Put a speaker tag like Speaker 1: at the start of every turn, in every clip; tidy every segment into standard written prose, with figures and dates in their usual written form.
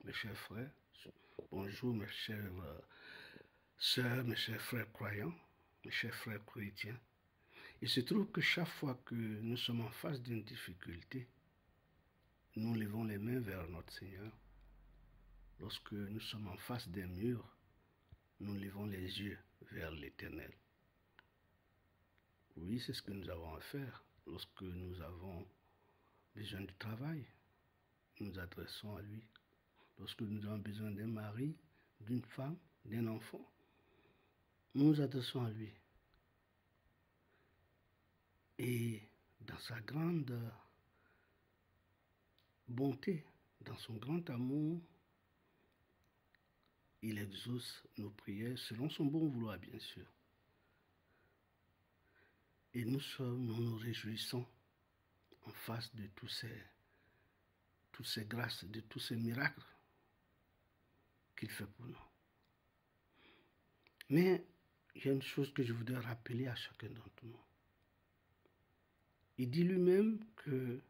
Speaker 1: mes chers frères, bonjour mes chères sœurs, mes chers frères croyants, mes chers frères chrétiens. Il se trouve que chaque fois que nous sommes en face d'une difficulté, nous levons les mains vers notre Seigneur. Lorsque nous sommes en face d'un mur, nous levons les yeux vers l'Éternel. Oui, c'est ce que nous avons à faire. Lorsque nous avons besoin de travail, nous nous adressons à lui. Lorsque nous avons besoin d'un mari, d'une femme, d'un enfant, nous nous adressons à lui. Et dans sa grande bonté, dans son grand amour, il exauce nos prières selon son bon vouloir, bien sûr. Et nous nous réjouissons en face de toutes ces grâces, de tous ces miracles qu'il fait pour nous. Mais il y a une chose que je voudrais rappeler à chacun d'entre nous. Il dit lui-même qu'il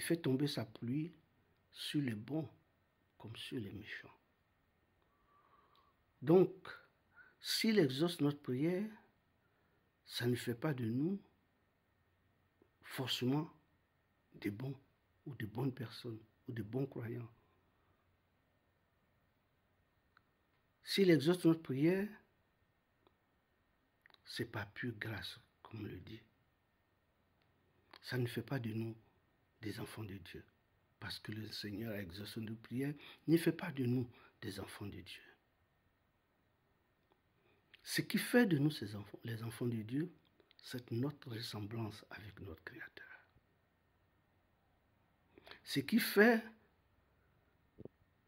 Speaker 1: fait tomber sa pluie sur les bons comme sur les méchants. Donc, s'il exauce notre prière, ça ne fait pas de nous forcément des bons ou de bonnes personnes ou de bons croyants. S'il exauce notre prière, ce n'est pas pure grâce, comme on le dit. Ça ne fait pas de nous des enfants de Dieu. Parce que le Seigneur a exaucé nos prières, ne fait pas de nous des enfants de Dieu. Ce qui fait de nous les enfants de Dieu, c'est notre ressemblance avec notre Créateur. Ce qui fait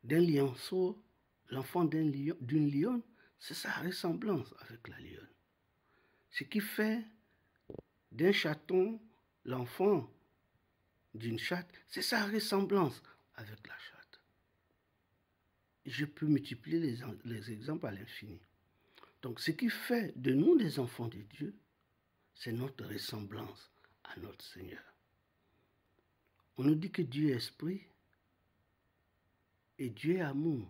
Speaker 1: d'un lionceau l'enfant d'une lionne, c'est sa ressemblance avec la lionne. Ce qui fait d'un chaton l'enfant d'une chatte, c'est sa ressemblance avec la chatte. Je peux multiplier les exemples à l'infini. Donc, ce qui fait de nous des enfants de Dieu, c'est notre ressemblance à notre Seigneur. On nous dit que Dieu est esprit et Dieu est amour.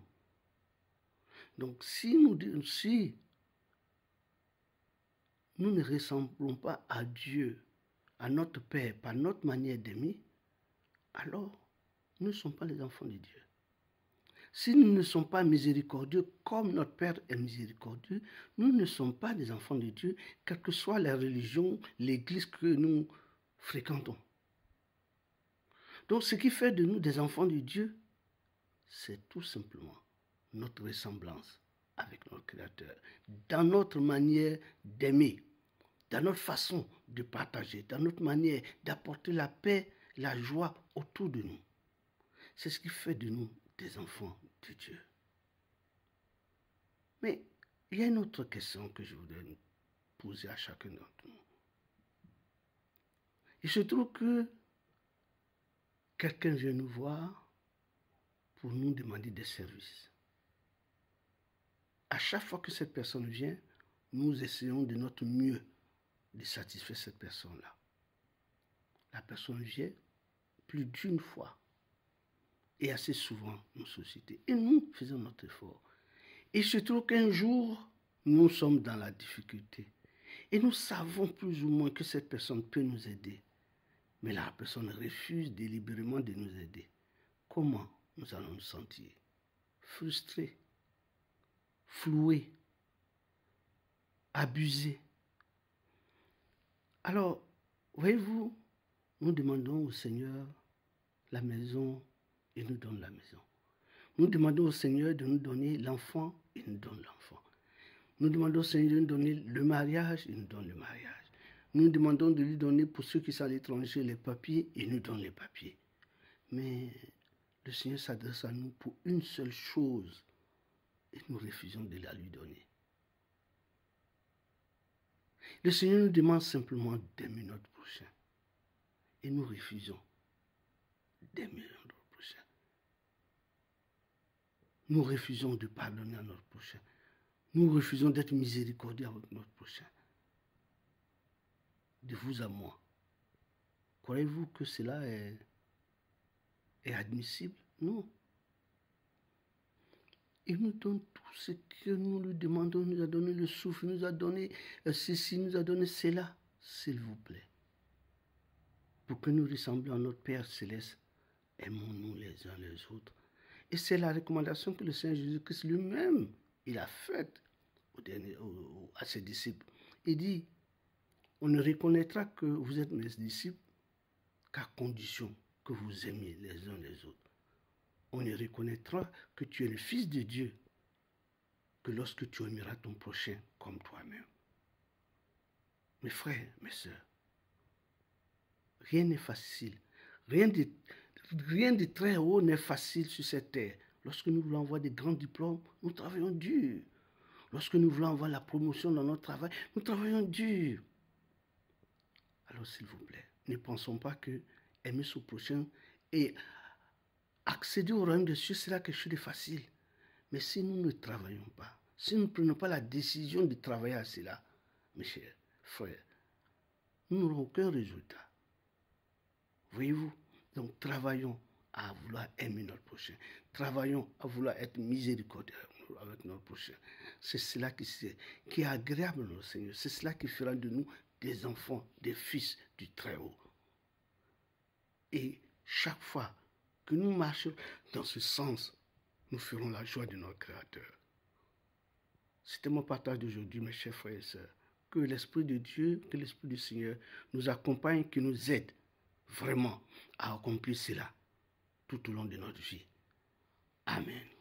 Speaker 1: Donc, si nous ne ressemblons pas à Dieu, à notre Père, par notre manière d'aimer, alors nous ne sommes pas les enfants de Dieu. Si nous ne sommes pas miséricordieux comme notre Père est miséricordieux, nous ne sommes pas des enfants de Dieu, quelle que soit la religion, l'église que nous fréquentons. Donc ce qui fait de nous des enfants de Dieu, c'est tout simplement notre ressemblance avec notre Créateur, dans notre manière d'aimer, dans notre façon de partager, dans notre manière d'apporter la paix, la joie autour de nous. C'est ce qui fait de nous des enfants de Dieu. Mais il y a une autre question que je voudrais poser à chacun d'entre nous. Il se trouve que quelqu'un vient nous voir pour nous demander des services. À chaque fois que cette personne vient, nous essayons de notre mieux de satisfaire cette personne-là. La personne vient plus d'une fois et assez souvent nous solliciter. Et nous faisons notre effort. Et il se trouve qu'un jour, nous sommes dans la difficulté. Et nous savons plus ou moins que cette personne peut nous aider. Mais la personne refuse délibérément de nous aider. Comment nous allons nous sentir? Frustrés, floués, abusés. Alors, voyez-vous, nous demandons au Seigneur la maison, il nous donne la maison. Nous demandons au Seigneur de nous donner l'enfant, il nous donne l'enfant. Nous demandons au Seigneur de nous donner le mariage, il nous donne le mariage. Nous demandons de lui donner pour ceux qui sont à l'étranger les papiers, il nous donne les papiers. Mais le Seigneur s'adresse à nous pour une seule chose et nous refusons de la lui donner. Le Seigneur nous demande simplement d'aimer notre prochain et nous refusons d'aimer notre prochain. Nous refusons de pardonner à notre prochain. Nous refusons d'être miséricordieux avec notre prochain. De vous à moi. Croyez-vous que cela est admissible? Non. Il nous donne tout ce que nous lui demandons. Il nous a donné le souffle, il nous a donné ceci, il nous a donné cela. S'il vous plaît, pour que nous ressemblions à notre Père Céleste, aimons-nous les uns les autres. Et c'est la recommandation que le Seigneur Jésus-Christ lui-même, il a faite à ses disciples. Il dit, on ne reconnaîtra que vous êtes mes disciples qu'à condition que vous aimiez les uns les autres. On ne reconnaîtra que tu es le Fils de Dieu que lorsque tu aimeras ton prochain comme toi-même. Mes frères, mes sœurs, rien n'est facile. Rien de très haut n'est facile sur cette terre. Lorsque nous voulons avoir des grands diplômes, nous travaillons dur. Lorsque nous voulons avoir la promotion dans notre travail, nous travaillons dur. Alors s'il vous plaît, ne pensons pas que aimer son prochain et accéder au royaume des cieux sera quelque chose de facile. Mais si nous ne travaillons pas, si nous ne prenons pas la décision de travailler à cela, mes chers frères, nous n'aurons aucun résultat. Voyez-vous? Donc travaillons à vouloir aimer notre prochain. Travaillons à vouloir être miséricordieux avec notre prochain. C'est cela qui est agréable au Seigneur. C'est cela qui fera de nous des enfants, des fils du Très-Haut. Et chaque fois que nous marchons dans ce sens, nous ferons la joie de notre Créateur. C'était mon partage d'aujourd'hui, mes chers frères et sœurs. Que l'Esprit de Dieu, que l'Esprit du Seigneur nous accompagne, qui nous aide vraiment à accomplir cela tout au long de notre vie. Amen.